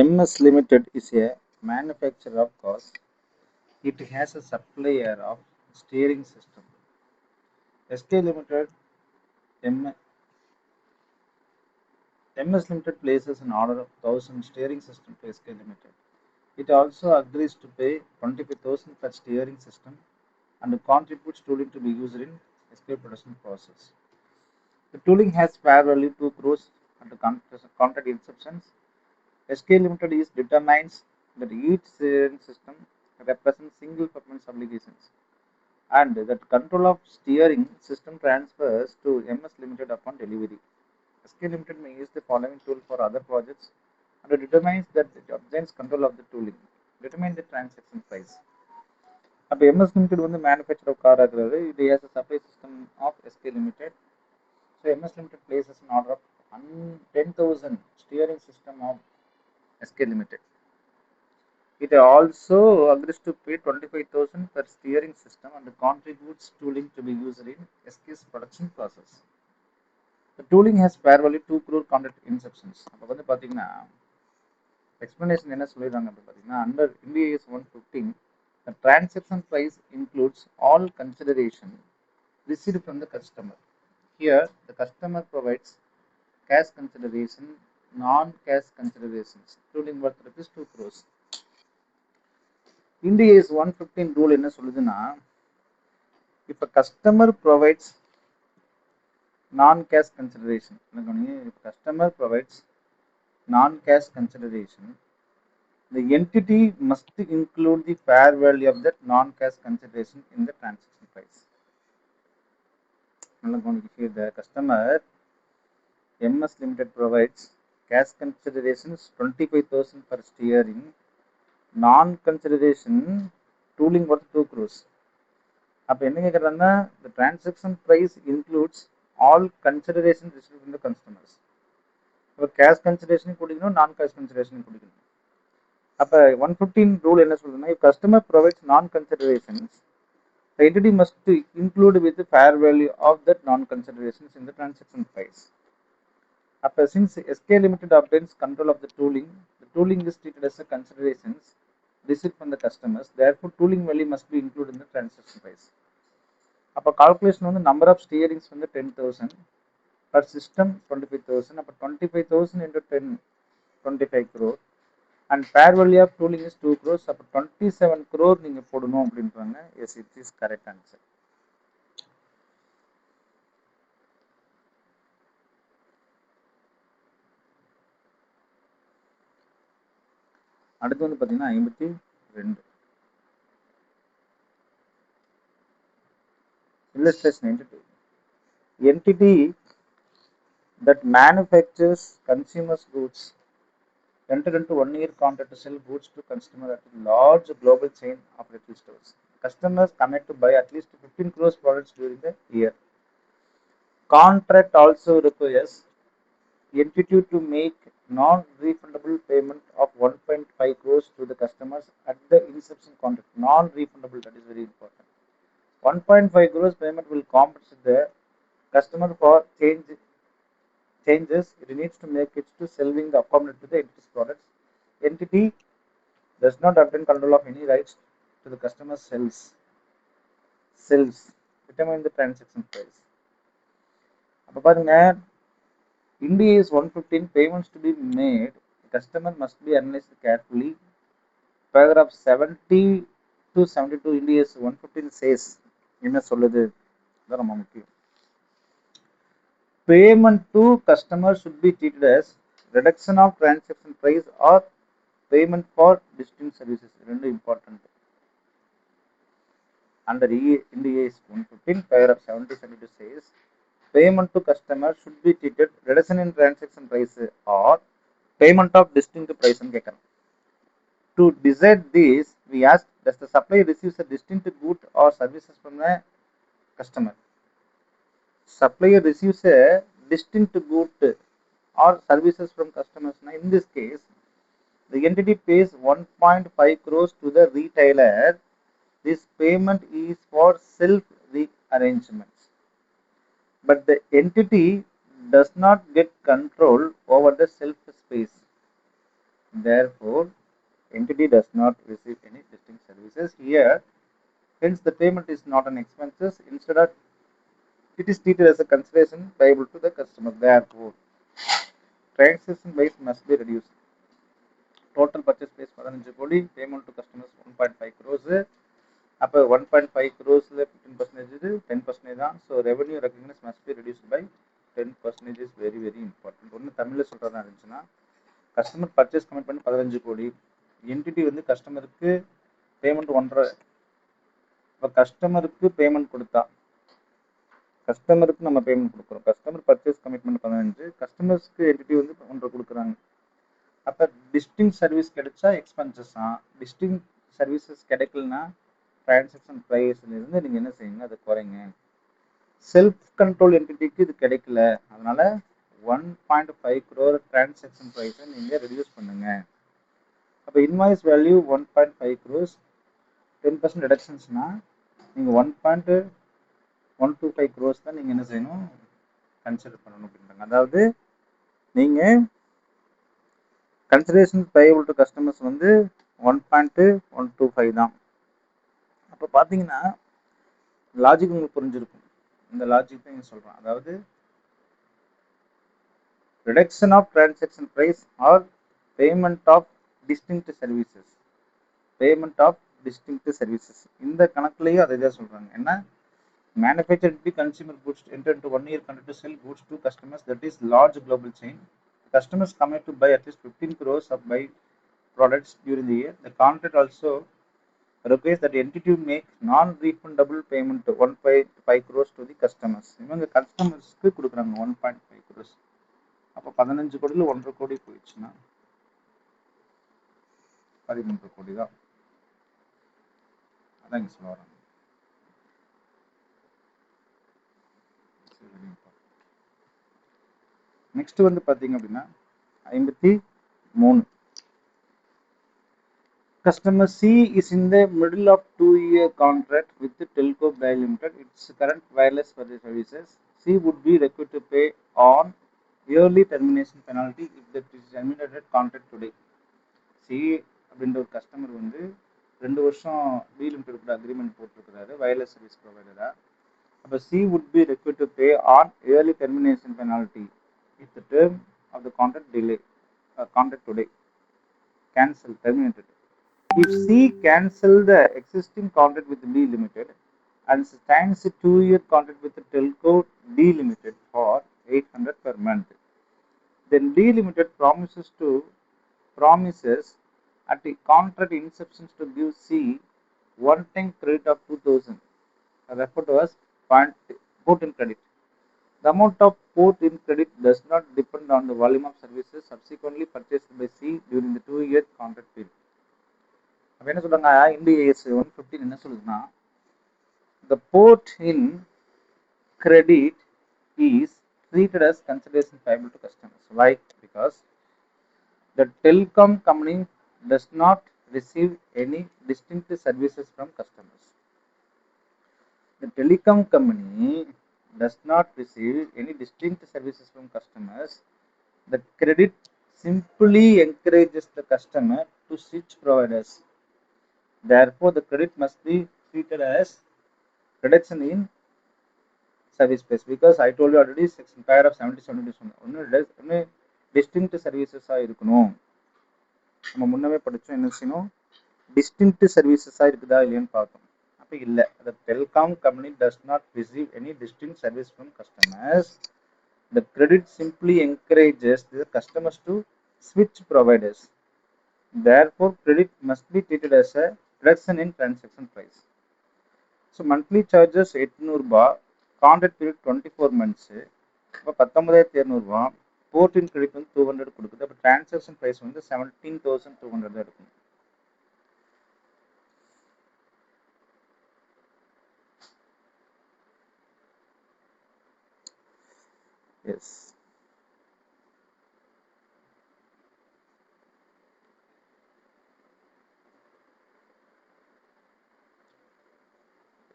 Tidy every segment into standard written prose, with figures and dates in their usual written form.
MS Limited is a manufacturer of cars. It has a supplier of steering system. SK Limited, M, MS Limited places an order of 1,000 steering system to SK Limited. It also agrees to pay 25,000 per steering system and contributes tooling to be used in SK production process. The tooling has fair value 2 crores under contract inceptions. SK Limited is determines that each steering system represents single performance obligations and that control of steering system transfers to MS Limited upon delivery. SK Limited may use the following tool for other projects and determines that it obtains control of the tooling. Determine the transaction price. அப்போ MS Limited வந்து manufacture of car ஆகுறது இது has a supply system of SK Limited. So MS Limited places an order of 10,000 steering system of SK Limited. It also agrees to pay 25,000 per steering system and contributes tooling to be used in SK's production process. The tooling has fair value 2 crore contract inceptions. அப்போ வந்து பார்த்தீங்கன்னா explanation என்ன சொல்லிடுறாங்க அப்படி பார்த்தீங்கன்னா under India is 115 the transaction price includes all consideration received from the customer. Here the customer provides cash consideration, non-cash considerations. Tooling worth rupees 2 crores. India is 115 rule என்ன சொல்லுதுன்னா if a customer provides non-cash consideration, if customer provides non-cash consideration, the entity must include the fair value of that non-cash consideration in the transaction price. If the customer MS Limited provides cash considerations 25,000 per steering, non-consideration tooling worth 2 crores. அப்போ என்ன கேட்குறாங்கன்னா the transaction price includes all consideration received from the customers. இப்போ cash consideration கொடுக்கணும், நான் cash consideration கொடுக்கணும். அப்போ 115 rule என்ன சொல்லுதுன்னா if customer provides non-considerations, the entity must include with the fair value of that non-considerations in the transaction price. After since SK Limited obtains control of the tooling is treated as a considerations received from the customers. Therefore, tooling value must be included in the transaction price. அப்போ calculation வந்து number of ஸ்டியரிங்ஸ் வந்து 10,000 per system 25,000. அப்போ 25,000 into 10 25 crore and fair value of tooling is 2 crores. அப்போ 27 crore நீங்கள் போடணும் அப்படின்றாங்க. Yes, it is correct answer. அடுத்து வந்து பார்த்தீங்கன்னா 52 illustration entity that manufactures consumers goods entered into 1-year contract to sell goods to customer at a large global chain of retail stores. Customers commit to buy at least 15 crores products during the year. Contract also requires entity to make non-refundable payment of 1.5 crores to the customers at the inception contract. Non-refundable, that is very important. 1.5 crores payment will compensate the customer for changes it needs to make it to selling the accommodate to the entity's products. Entity does not obtain control of any rights to the customer sells. Determine the transaction price. அப்போ பாருங்க India is 115 payments to be made. The customer must be analyzed carefully. Paragraph 70 to 72 India is 115 says என்ன சொல்லுது அதான் ரொம்ப முக்கியம். Payment to customer should be treated as reduction of transaction price or payment for distinct services. ரெண்டு important. Under India is 115 paragraph 70 72 says payment to customer should be treated reduction in transaction price or payment of distinct price ன்னு கேட்கணும். To decide this, we ask does the supplier receives a distinct good or services from the customer? Supplier receives a distinct good or services from customers. Now, in this case, the entity pays 1.5 crores to the retailer. This payment is for self rearrangements, but the entity does not get control over the shelf space. Therefore, entity does not receive any distinct services here. Hence, the payment is not an expenses. Instead of it is treated as a consideration payable to the customer. Therefore, transaction base must be reduced. Total purchase price 15 கோடி, payment to customers 1.5 crores. அப்போ 1.5 crores 15% இது 10% தான். So revenue recognise must be reduced by 10% is very very important. ஒன்று தமிழில் சொல்கிறதா இருந்துச்சுன்னா, customer purchase commit பண்ணி 15 கோடி, என்டிட்டி வந்து கஸ்டமருக்கு பேமெண்ட் 1.5. இப்போ கஸ்டமருக்கு பேமெண்ட் கொடுத்தா, கஸ்டமருக்கு நம்ம பேமெண்ட் கொடுக்குறோம். கஸ்டமர் பர்ச்சேஸ் கமிட்மெண்ட் 15, கஸ்டமர்ஸ்க்கு என்டிட்டி வந்து 1.5 கொடுக்குறாங்க. அப்போ டிஸ்டிங் சர்வீஸ் கிடைச்சா எக்ஸ்பென்சஸ் தான், டிஸ்டிங் சர்வீசஸ் கிடைக்கலனா டிரான்சாக்ஷன் ப்ரைஸ்ல இருந்து நீங்கள் என்ன செய்யுங்க, அதை குறைங்க. செல்ஃப் கண்ட்ரோல் என்டிட்டிக்கு இது கிடைக்கல, அதனால 1.5 crore டிரான்சாக்ஷன் ப்ரைஸை நீங்கள் ரெடியூஸ் பண்ணுங்க. அப்போ இன்வாய்ஸ் வேல்யூ 1.5 crores, 10% ரிடக்ஷன்ஸ்னா நீங்கள் 1.125 crores தான் நீங்கள் என்ன செய்யணும், கன்சிடர் பண்ணணும் அப்படின்றாங்க. அதாவது நீங்கள் கன்சிடரேஷன் பேயபிள் டு கஸ்டமர்ஸ் வந்து 1.125 தான். அப்போ பார்த்தீங்கன்னா லாஜிக் உங்களுக்கு புரிஞ்சிருக்கும். இந்த லாஜிக் தான் இங்கே சொல்கிறேன். அதாவது reduction of transaction price or payment of distinct services, payment of distinct services, இந்த கணக்குலையும் அதை தான் சொல்கிறாங்க. என்ன, manufactured the consumer goods enter into 1 year contract to sell goods to customers, that is large global chain. Customers commit to buy at least 15 crores of buy products during the year. The contract also requires that the entity make non-refundable payment 1.5 crores to the customers. இவங்க கஸ்டமர்ஸ்க்கு கொடுக்குறாங்க 1.5 crores. அப்போ 15 கோடியில் 1.5 கோடி போயிடுச்சுன்னா 13 கோடி தான். அதான் இங்கே சொல்ல வராங்க. நெக்ஸ்ட் வந்து பார்த்தீங்க அப்படின்னா 53, customer C is in the middle of 2-year contract with the Telco Bell Limited. Its current wireless services. C would be required to pay on yearly termination penalty if that is terminated contract today. C அப்படின்ற ஒரு customer வந்து 2 வருஷம் B limited கூட agreement போட்டிருக்கிறாரு wireless service ப்ரொவைடரா. அப்போ C would be required to pay on yearly termination penalty if the term of the contract delay contract today cancel terminated. If C cancel the existing contract with B Limited and signs a 2-year contract with the Telco D Limited for 800 per month, then D Limited promises at the contract inception to give C one-time credit of 2,000, referred to as port-in credit. The amount of port-in credit does not depend on the volume of services subsequently purchased by C during the 2-year contract period. அப்போ என்ன சொல்றாங்க, இண்டிஏஎஸ் 115 என்ன சொல்லுதுன்னா, the port-in credit is treated as consideration payable to customers. Why? Because the telecom company does not receive any distinct services from customers. The telecom company does not receive any distinct services from customers. The credit simply encourages the customer to switch providers. Therefore, the credit must be treated as reduction in service price, because I told you already section paragraph 77 ஒன்று distinct services இருக்கணும். நம்ம முன்னமே படித்தோம், என்ன செய்யணும், distinct services இருக்குதா இல்லையான்னு பார்த்தோம். அப்போ இல்லை, the telecom company does not receive any distinct service from customers. The credit simply encourages the customers to switch providers. Therefore, credit must be treated as a reduction in transaction price. So, monthly charges 800 ரூபாய், contract period 24 months, இப்போ 19,200 port-in credit வந்து 200 கொடுக்குது. அப்போ transaction price வந்து 17,200 தான் இருக்கும். Yes.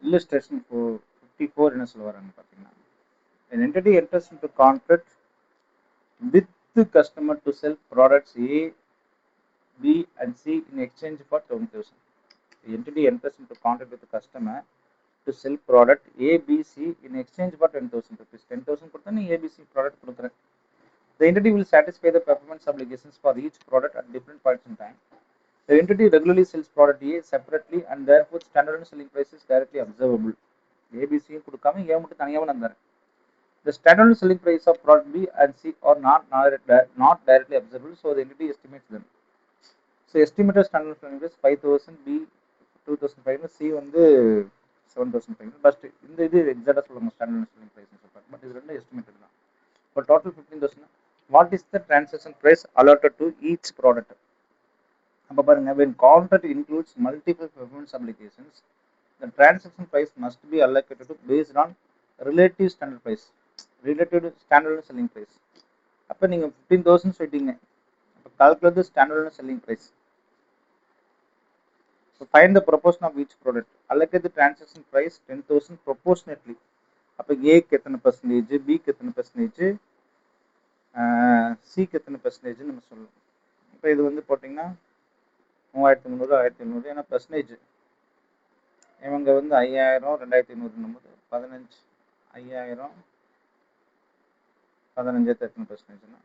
Illustration 54 என்ன சொல்ல வராங்க பார்த்தீங்கன்னா, an entity enters into contract with the customer to sell products A B and C in exchange for 10,000. The entity enters into contract with the customer to sell product A, B, C in exchange for 10,000 rupees. 10,000 கொடுத்தா நீ ABC product கொடுக்குற. The entity will satisfy the performance obligations for each product at different points in time. The entity regularly sells product A separately and therefore standalone selling price is directly observable. ABC கொடுக்காம A மட்டும் தனியாவே நான் தரேன். The standalone selling price of product B and C are not directly observable, so the entity estimates them. So estimated standalone selling price 5,000, B 2,500, C வந்து 7,500. But இந்த இது எக்ஸாக்டா சொல்லுங்க standalone selling price சொல்றாங்க. But இது ரெண்டும் எஸ்டிமேட்டட் தான். For total 15,000, what is the transaction price allotted to each product? அப்ப பாருங்க, when contract includes multiple performance obligations, the transaction price must be allocated based on relative standard price, relative standalone selling price. அப்ப நீங்க 15,000 சொல்லிட்டீங்க. அப்ப calculate the standalone selling price. So find the proportion of each product. Allocate the transaction price 10,000 proportionately. அப்ப A க்கு எத்தனை percentage, B க்கு எத்தனை percentage, C க்கு எத்தனை percentage நம்ம சொல்லணும். இப்போ இது வந்து போட்டிங்கன்னா 3,300, 1,700, ஏன்னா பர்சன்டேஜ் இவங்க வந்து 5,000, 2,500 போது 15, 5,000, 15 எத்தனை பர்சன்டேஜ்னா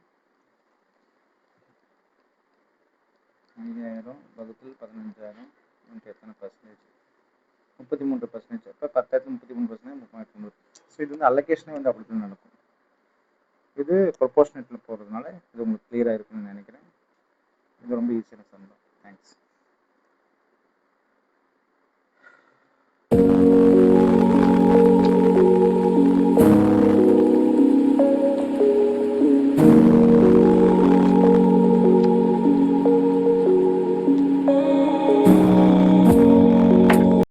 5,000 வகுத்தில் 15,000 எத்தனை பர்சன்டேஜ், 33%. அப்போ 10,000 33%, 3,300. ஸோ இது வந்து அலோகேஷனே வந்து அப்படி தான் நடக்கும். இது ப்ரொபோர்ஷனேட்டில் போகிறதுனால இது உங்களுக்கு கிளியராக இருக்குன்னு நினைக்கிறேன். இது ரொம்ப ஈஸியான சம்பளம். தேங்க்ஸ்.